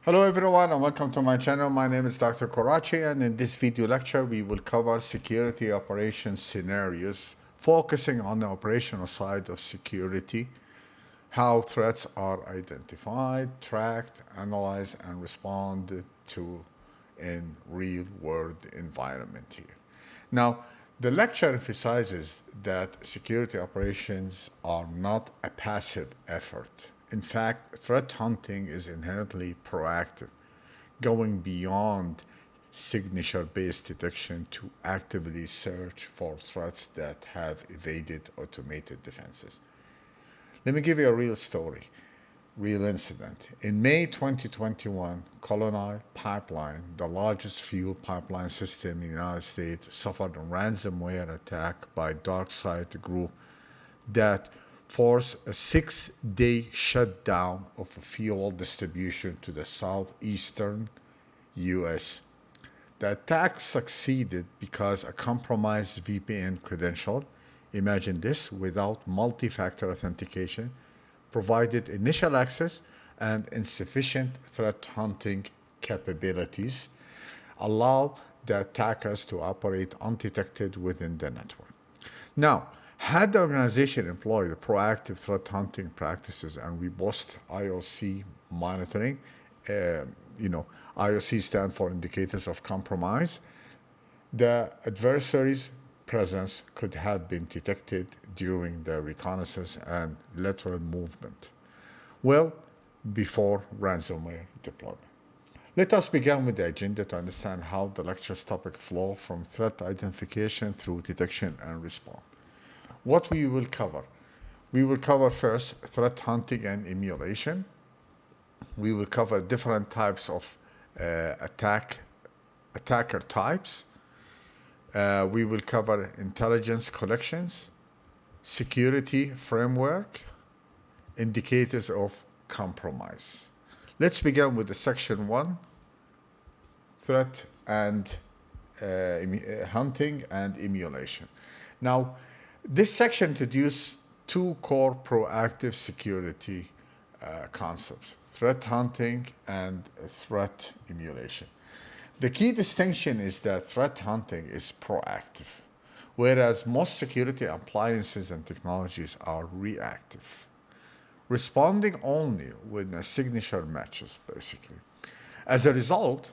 Hello everyone and welcome to my channel. My name is Dr. Korachi, and in this video lecture we will cover security operations scenarios focusing on the operational side of security, how threats are identified, tracked, analyzed, and responded to in real-world environment here. Now, the lecture emphasizes that security operations are not a passive effort. In fact, threat hunting is inherently proactive, going beyond signature-based detection to actively search for threats that have evaded automated defenses. Let me give you a real story, real incident. In May 2021, Colonial Pipeline, the largest fuel pipeline system in the United States, suffered a ransomware attack by DarkSide Group that forced a 6-day shutdown of fuel distribution to the southeastern U.S. The attack succeeded because a compromised VPN credential, imagine this, without multi-factor authentication, provided initial access and insufficient threat hunting capabilities, allow the attackers to operate undetected within the network. Now, had the organization employed proactive threat hunting practices and robust IOC monitoring, IOC stand for indicators of compromise, the adversary's presence could have been detected during the reconnaissance and lateral movement, well before ransomware deployment. Let us begin with the agenda to understand how the lecture's topic flow from threat identification through detection and response. What we will cover? We will cover first threat hunting and emulation. We will cover different types of attacker types. We will cover intelligence collections, security framework, indicators of compromise. Let's begin with the section 1, threat and hunting and emulation. Now, this section introduces two core proactive security concepts: threat hunting and threat emulation. The key distinction is that threat hunting is proactive, whereas most security appliances and technologies are reactive, responding only when a signature matches, basically. As a result,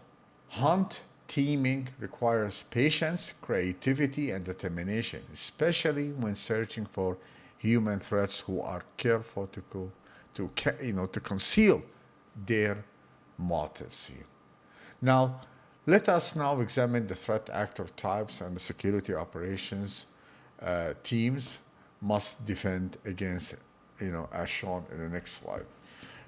hunt teaming requires patience, creativity, and determination, especially when searching for human threats who are careful to conceal their motives here. Now, let us now examine the threat actor types and the security operations teams must defend against, as shown in the next slide.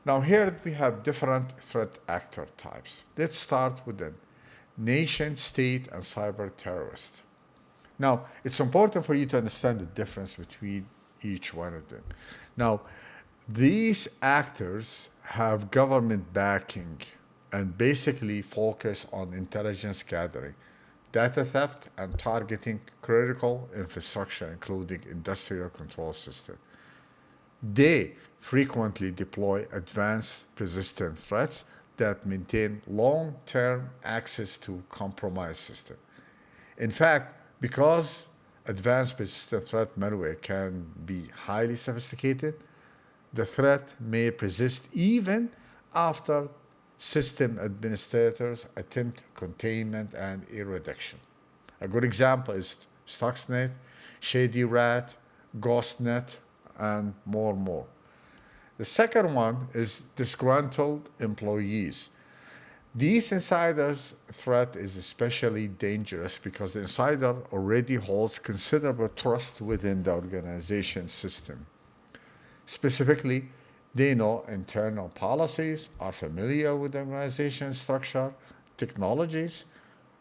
Now, here we have different threat actor types. Let's start with the nation, state, and cyber terrorist. Now, it's important for you to understand the difference between each one of them. Now, these actors have government backing and basically focus on intelligence gathering, data theft, and targeting critical infrastructure, including industrial control systems. They frequently deploy advanced persistent threats that maintain long-term access to compromised systems. In fact, because advanced persistent threat malware can be highly sophisticated, the threat may persist even after system administrators attempt containment and eradication. A good example is Stuxnet, Shady Rat, GhostNet, and more. The second one is disgruntled employees. These insiders' threat is especially dangerous because the insider already holds considerable trust within the organization system. Specifically, they know internal policies, are familiar with the organization structure, technologies,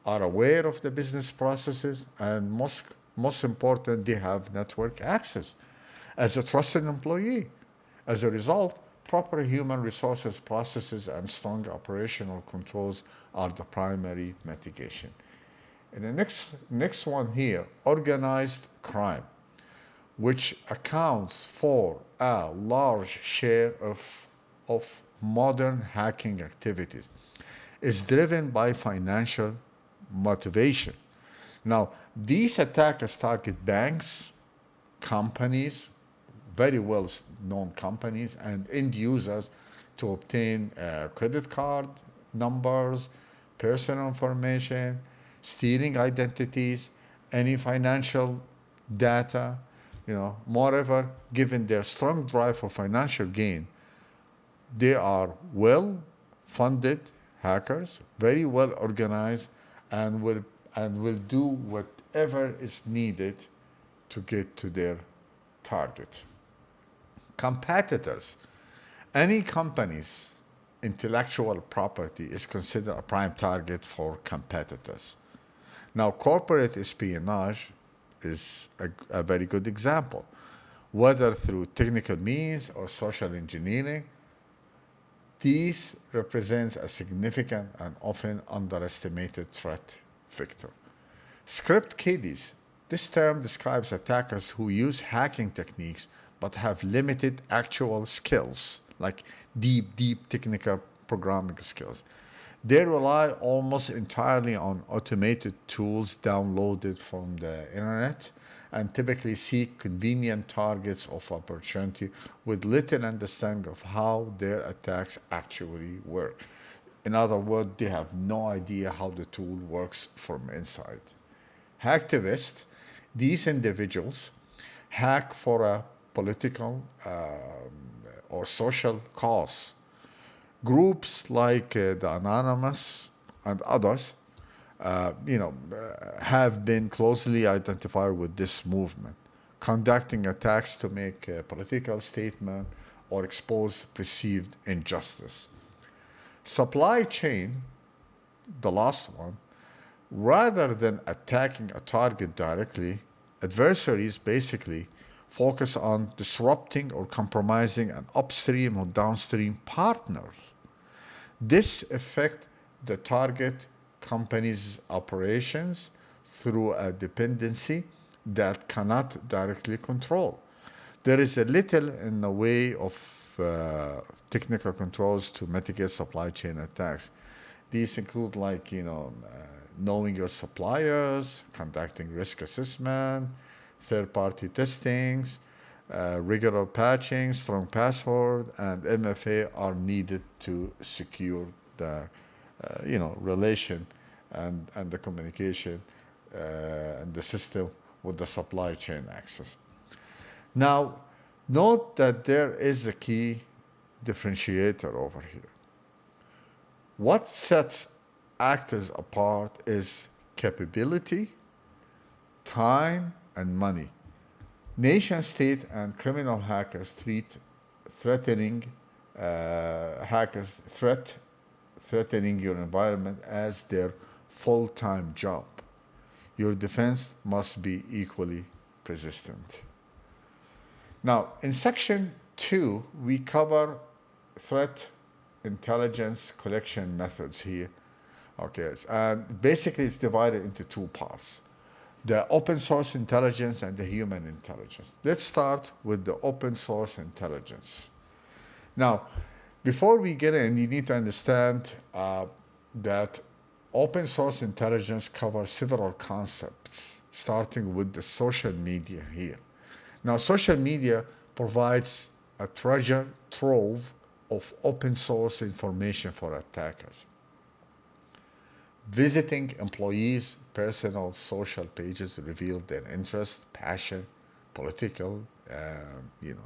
are aware of the business processes, and most important, they have network access as a trusted employee. As a result, proper human resources processes and strong operational controls are the primary mitigation. And the next one here, organized crime, which accounts for a large share of modern hacking activities is driven by financial motivation. Now, these attackers target banks, companies, very well known companies, and end users to obtain credit card numbers, personal information, stealing identities, any financial data. Moreover, given their strong drive for financial gain, they are well funded hackers, very well organized, and will do whatever is needed to get to their target. Competitors. Any company's intellectual property is considered a prime target for competitors. Now, corporate espionage is a very good example. Whether through technical means or social engineering, these represents a significant and often underestimated threat vector. Script kiddies. This term describes attackers who use hacking techniques but have limited actual skills, like deep technical programming skills. They rely almost entirely on automated tools downloaded from the internet and typically seek convenient targets of opportunity with little understanding of how their attacks actually work. In other words, they have no idea how the tool works from inside. Hacktivists, these individuals hack for a political or social cause. Groups like the Anonymous and others, have been closely identified with this movement, conducting attacks to make a political statement or expose perceived injustice. Supply chain, the last one, rather than attacking a target directly, adversaries basically focus on disrupting or compromising an upstream or downstream partner. This affects the target company's operations through a dependency that cannot directly control. There is a little in the way of technical controls to mitigate supply chain attacks. These include knowing your suppliers, conducting risk assessment, third-party testings, regular patching, strong password, and MFA are needed to secure the relation and the communication and the system with the supply chain access. Now, note that there is a key differentiator over here. What sets actors apart is capability, time, and money. Nation state and criminal hackers treat threatening your environment as their full-time job. Your defense must be equally persistent. Now, in section 2, we cover threat intelligence collection methods here. Okay, and basically it's divided into two parts: the open source intelligence and the human intelligence. Let's start with the open source intelligence. Now, before we get in, you need to understand that open source intelligence covers several concepts, starting with the social media here. Now, social media provides a treasure trove of open source information for attackers. Visiting employees' personal social pages reveal their interest, passion, political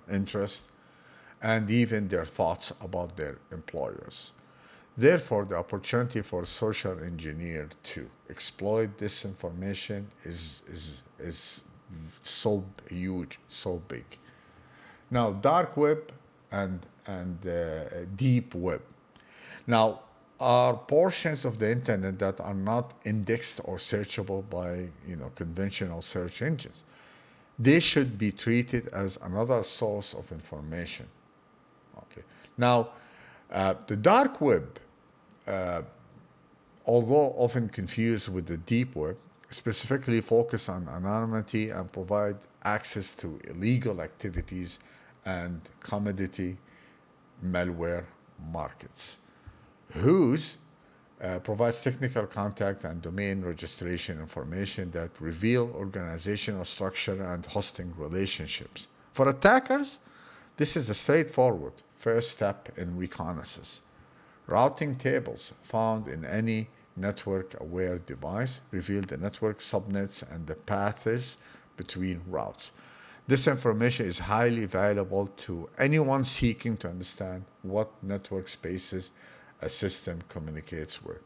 interest, and even their thoughts about their employers. Therefore, the opportunity for social engineer to exploit this information is so huge, so big. Now, dark web and deep web. Now, are portions of the internet that are not indexed or searchable by conventional search engines. They should be treated as another source of information. Okay. Now, the dark web, although often confused with the deep web, specifically focus on anonymity and provide access to illegal activities and commodity malware markets. Whose provides technical contact and domain registration information that reveal organizational structure and hosting relationships. For attackers, this is a straightforward first step in reconnaissance. Routing tables found in any network-aware device reveal the network subnets and the paths between routes. This information is highly valuable to anyone seeking to understand what network spaces a system communicates with.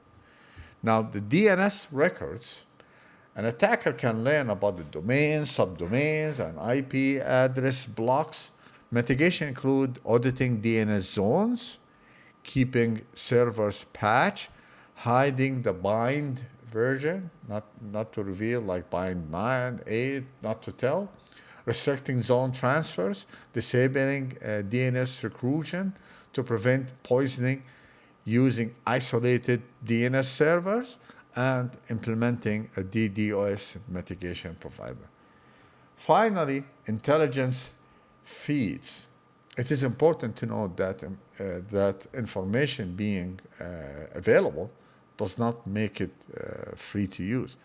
Now, the DNS records, an attacker can learn about the domains, subdomains, and IP address blocks. Mitigation include auditing DNS zones, keeping servers patched, hiding the bind version, not to reveal, like bind 9, 8, not to tell, restricting zone transfers, disabling DNS recursion to prevent poisoning using isolated DNS servers, and implementing a DDoS mitigation provider. Finally, intelligence feeds. It is important to note that that information being available does not make it free to use.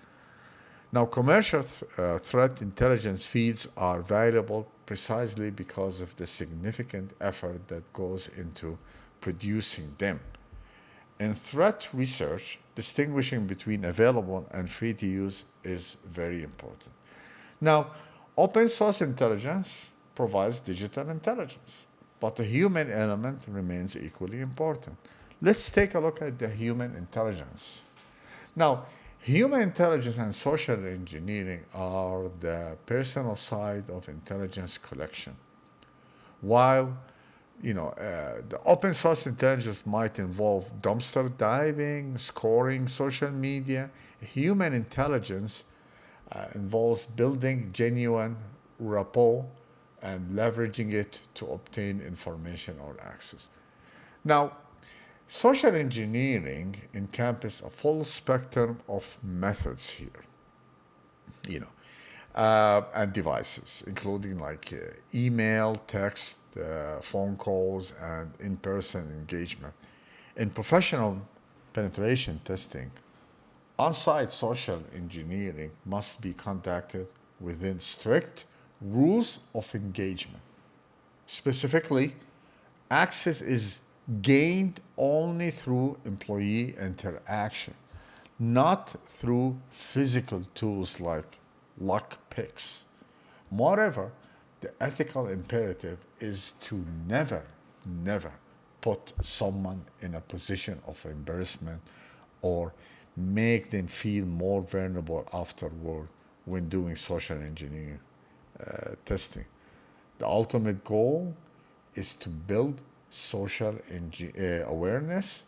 Now, commercial threat intelligence feeds are valuable precisely because of the significant effort that goes into producing them. In threat research, distinguishing between available and free to use is very important. Now, open source intelligence provides digital intelligence, but the human element remains equally important. Let's take a look at the human intelligence. Now, human intelligence and social engineering are the personal side of intelligence collection. While the open source intelligence might involve dumpster diving, scoring social media, human intelligence involves building genuine rapport and leveraging it to obtain information or access. Now, social engineering encompasses a full spectrum of methods here, and devices, including like email, text, phone calls, and in-person engagement. In professional penetration testing, on-site social engineering must be conducted within strict rules of engagement. Specifically, access is gained only through employee interaction, not through physical tools like lockpicks. Moreover, the ethical imperative is to never put someone in a position of embarrassment or make them feel more vulnerable afterward when doing social engineering testing. The ultimate goal is to build social awareness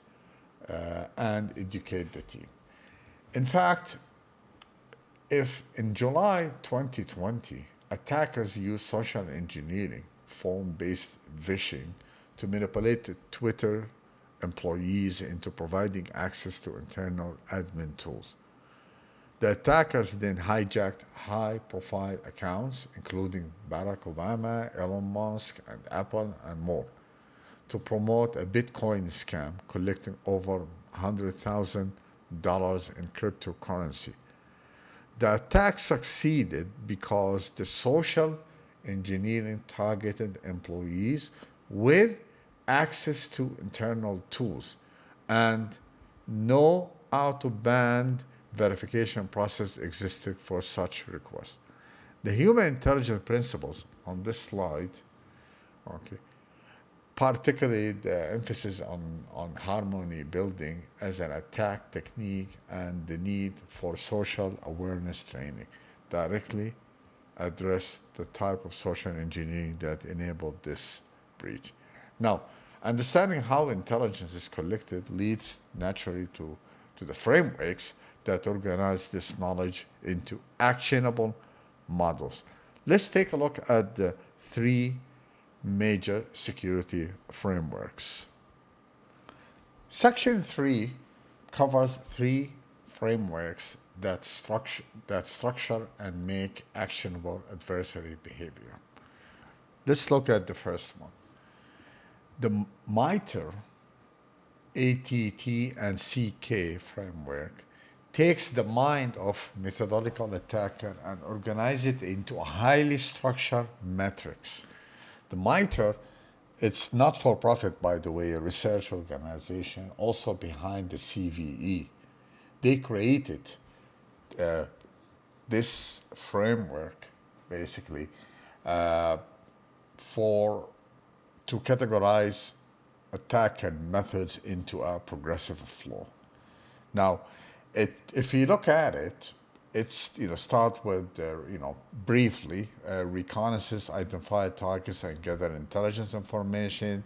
and educate the team. In fact, if in July 2020, attackers used social engineering, phone-based phishing, to manipulate Twitter employees into providing access to internal admin tools. The attackers then hijacked high-profile accounts, including Barack Obama, Elon Musk, and Apple, and more, to promote a Bitcoin scam, collecting over $100,000 in cryptocurrency. The attack succeeded because the social engineering targeted employees with access to internal tools and no out-of-band verification process existed for such requests. The human intelligence principles on this slide, particularly the emphasis on harmony building as an attack technique and the need for social awareness training, directly address the type of social engineering that enabled this breach. Now, understanding how intelligence is collected leads naturally to the frameworks that organize this knowledge into actionable models. Let's take a look at the three major security frameworks. Section 3 covers three frameworks that structure and make actionable adversary behavior. Let's look at the first one. The MITRE ATT&CK framework takes the mind of methodological attacker and organizes it into a highly structured matrix. The MITRE, it's not for profit, by the way, a research organization, also behind the CVE. They created this framework basically to categorize attack and methods into a progressive flow. Now, if you look at it, it's start with briefly reconnaissance, identify targets, and gather intelligence information.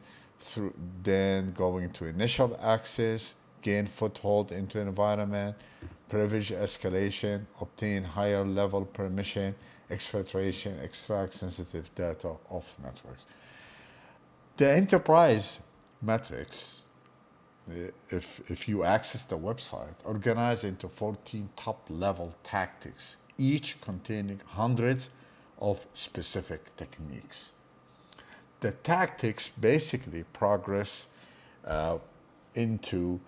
Then going to initial access, gain foothold into environment, privilege escalation, obtain higher level permission, exfiltration, extract sensitive data of networks. The enterprise metrics, if you access the website, organized into 14 top-level tactics, each containing hundreds of specific techniques. The tactics basically progress into,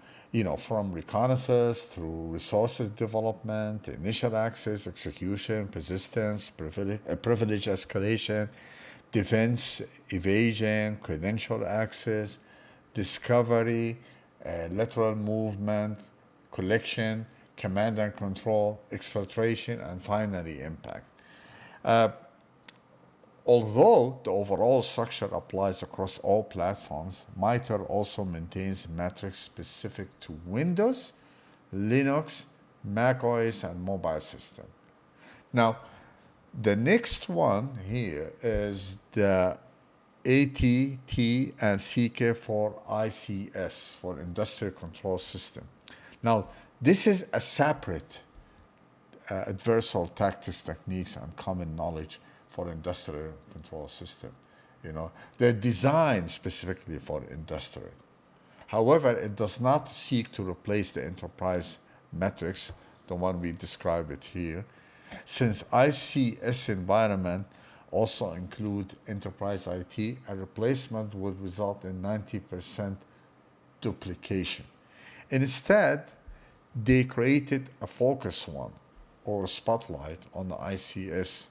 from reconnaissance through resources development, initial access, execution, persistence, privilege escalation, defense, evasion, credential access, discovery, lateral movement, collection, command and control, exfiltration, and finally impact. Although the overall structure applies across all platforms, MITRE also maintains metrics specific to Windows, Linux, Mac OS, and mobile system. Now, the next one here is the ATT&CK for ICS, for Industrial Control System. Now, this is a separate adversarial tactics, techniques, and common knowledge for industrial control system. They're designed specifically for industrial. However, it does not seek to replace the enterprise metrics, the one we describe it here, since ICS environment also include enterprise IT, a replacement would result in 90% duplication. Instead, they created a focus one, or a spotlight on the ICS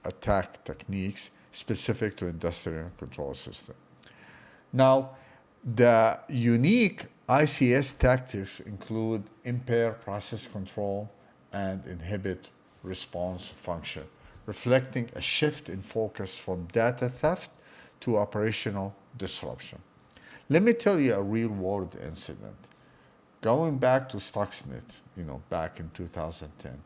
attack techniques specific to industrial control system. Now, the unique ICS tactics include impair process control and inhibit response function, reflecting a shift in focus from data theft to operational disruption. Let me tell you a real-world incident. Going back to Stuxnet, back in 2010,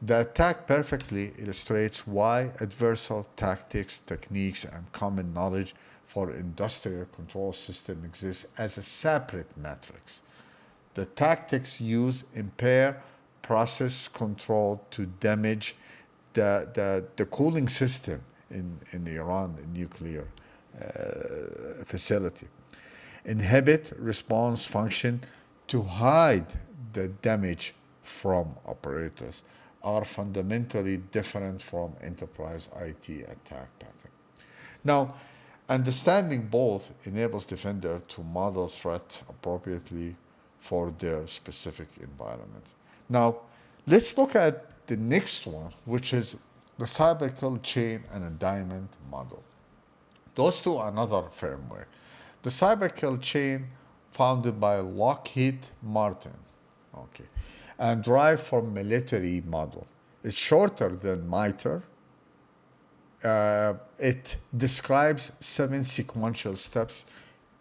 the attack perfectly illustrates why adversarial tactics, techniques, and common knowledge for industrial control system exists as a separate matrix. The tactics use impair process control to damage the cooling system in Iran nuclear facility. Inhibit response function to hide the damage from operators are fundamentally different from enterprise IT attack pattern. Now, understanding both enables defender to model threat appropriately for their specific environment. Now, let's look at the next one, which is the cyber kill chain and a diamond model. Those two are another framework. The cyber kill chain, founded by Lockheed Martin, and derived from military model. It's shorter than MITRE. It describes 7 sequential steps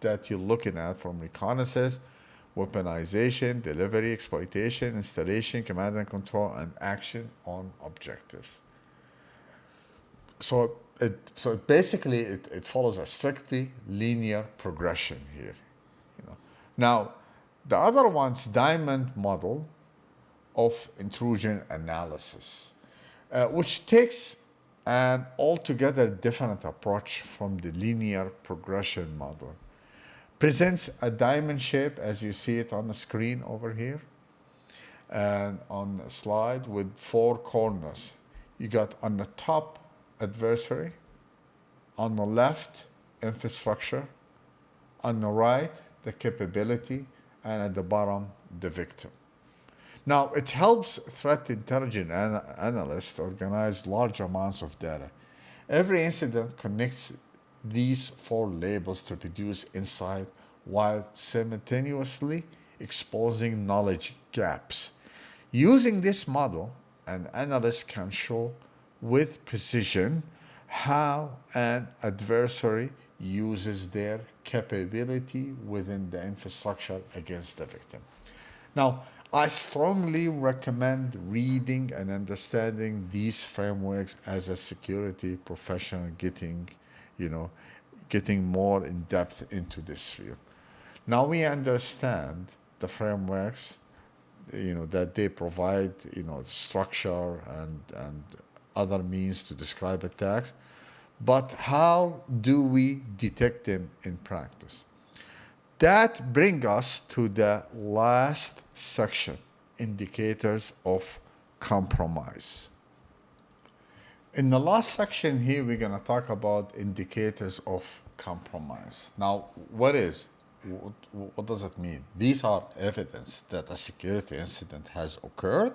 that you're looking at, from reconnaissance, weaponization, delivery, exploitation, installation, command and control, and action on objectives. So basically it follows a strictly linear progression here. Now, the other one's diamond model of intrusion analysis, which takes an altogether different approach from the linear progression model. Presents a diamond shape as you see it on the screen over here, and on the slide, with 4 corners. You got on the top adversary, on the left infrastructure, on the right the capability, and at the bottom, the victim. Now, it helps threat intelligence analysts organize large amounts of data. Every incident connects these four labels to produce insight while simultaneously exposing knowledge gaps. Using this model, an analyst can show with precision how an adversary uses their capability within the infrastructure against the victim. Now, I strongly recommend reading and understanding these frameworks as a security professional getting more in depth into this field. Now we understand the frameworks, that they provide, structure and other means to describe attacks. But how do we detect them in practice? That brings us to the last section, indicators of compromise. In the last section here, we're going to talk about indicators of compromise. Now, what does it mean? These are evidence that a security incident has occurred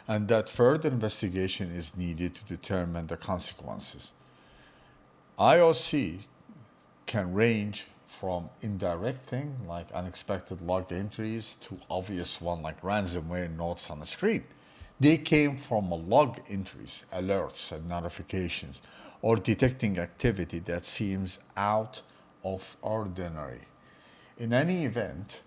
and that further investigation is needed to determine the consequences. IOC can range from indirect thing like unexpected log entries to obvious one like ransomware notes on the screen. They came from log entries, alerts, and notifications, or detecting activity that seems out of ordinary. In any event,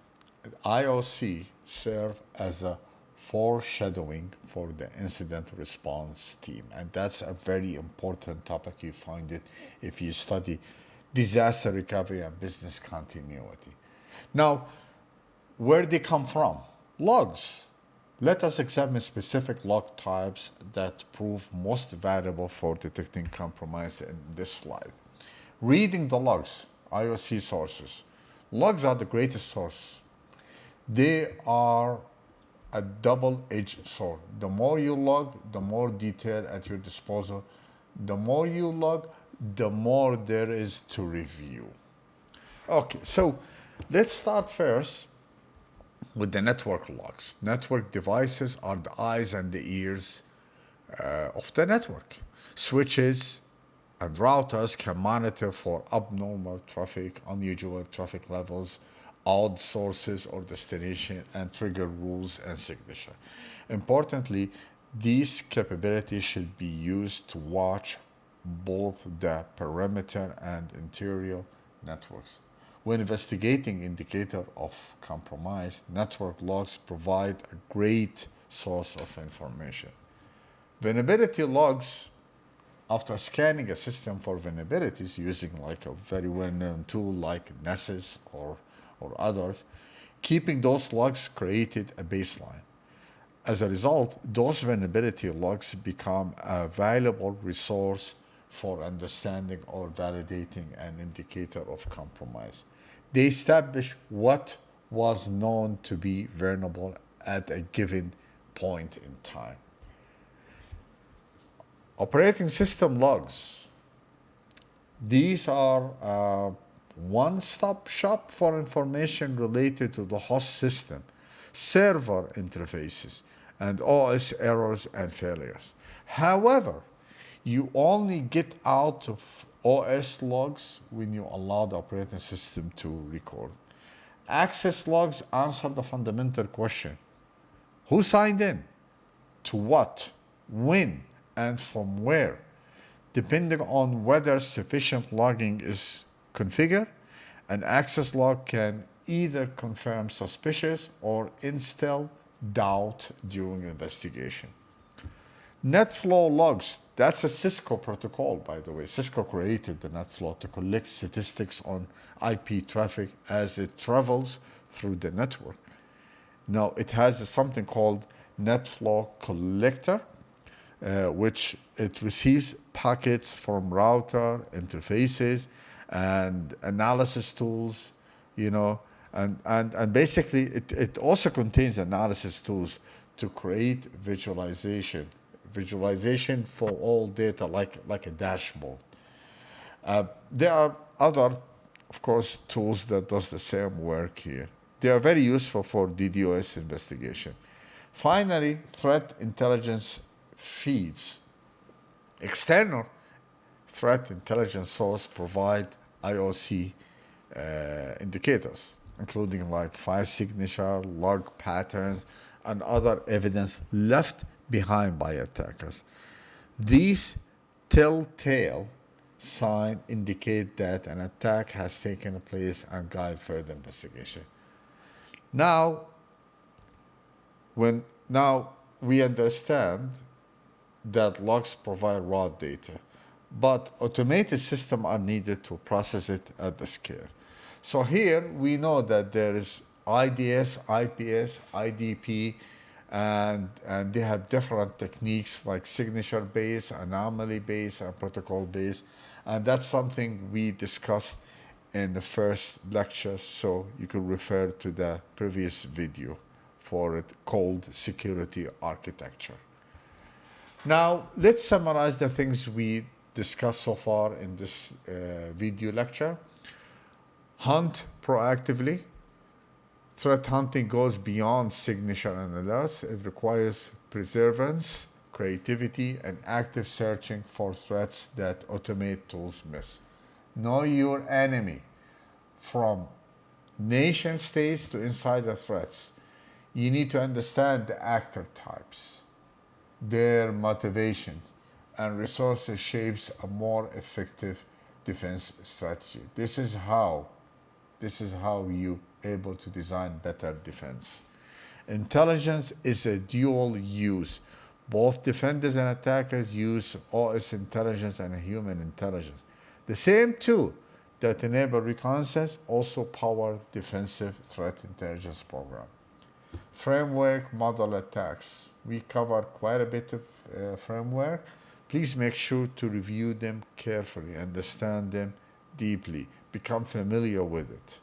IOC serve as a foreshadowing for the incident response team, and that's a very important topic. You find it if you study disaster recovery and business continuity. Now, where they come from? Logs. Let us examine specific log types that prove most valuable for detecting compromise in this slide. Reading the logs, IOC sources. Logs are the greatest source. They are a double-edged sword. The more you log, the more detail at your disposal. The more you log, the more there is to review. Okay, so let's start first with the network logs. Network devices are the eyes and the ears of the network. Switches and routers can monitor for abnormal traffic, unusual traffic levels, odd sources or destination, and trigger rules and signature. Importantly, these capabilities should be used to watch both the perimeter and interior networks. When investigating indicator of compromise, network logs provide a great source of information. Vulnerability logs, after scanning a system for vulnerabilities using like a very well-known tool like Nessus or others, keeping those logs created a baseline. As a result, those vulnerability logs become a valuable resource for understanding or validating an indicator of compromise. They establish what was known to be vulnerable at a given point in time. Operating system logs. These are one-stop shop for information related to the host system, server interfaces, and OS errors and failures. However, you only get out of OS logs when you allow the operating system to record. Access logs answer the fundamental question: who signed in? To what? When? And from where? Depending on whether sufficient logging is configured, an access log can either confirm suspicious or instill doubt during investigation. NetFlow logs, that's a Cisco protocol, by the way. Cisco created the NetFlow to collect statistics on IP traffic as it travels through the network. Now, it has something called NetFlow Collector, which it receives packets from router interfaces and analysis tools, and basically it also contains analysis tools to create visualization for all data like a dashboard. There are other of course, tools that does the same work here. They are very useful for DDoS investigation. Finally, threat intelligence feeds. External threat intelligence source provide IOC indicators, including like file signature, log patterns, and other evidence left behind by attackers. These telltale signs indicate that an attack has taken place and guide further investigation. Now we understand that logs provide raw data, but automated systems are needed to process it at the scale. So here we know that there is IDS, IPS, IDP, and they have different techniques like signature-based, anomaly-based, and protocol-based. And that's something we discussed in the first lecture, so you can refer to the previous video for it called Security Architecture. Now, let's summarize the things we discussed so far in this video lecture. Hunt proactively. Threat hunting goes beyond signature and alerts. It requires perseverance, creativity, and active searching for threats that automate tools miss. Know your enemy, from nation states to insider threats. You need to understand the actor types, their motivations, and resources shapes a more effective defense strategy. This is how you able to design better defense. Intelligence is a dual use. Both defenders and attackers use OS intelligence and human intelligence. The same tool that enable reconnaissance also power defensive threat intelligence program. Framework model attacks. We cover quite a bit of framework. Please make sure to review them carefully, understand them deeply, become familiar with it.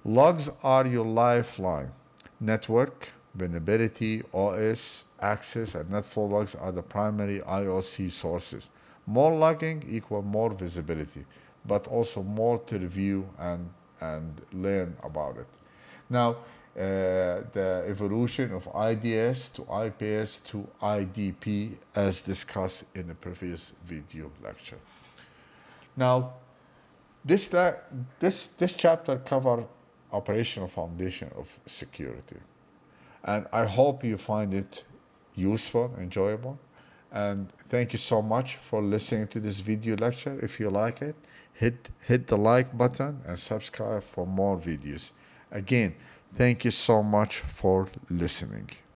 Logs are your lifeline. Network, vulnerability, OS, access, and netflow logs are the primary IOC sources. More logging equal more visibility, but also more to review and learn about it. Now, the evolution of IDS to IPS to IDP as discussed in the previous video lecture. Now, this chapter covers operational foundation of security. And I hope you find it useful, enjoyable. And thank you so much for listening to this video lecture. If you like it, hit the like button and subscribe for more videos. Again, thank you so much for listening.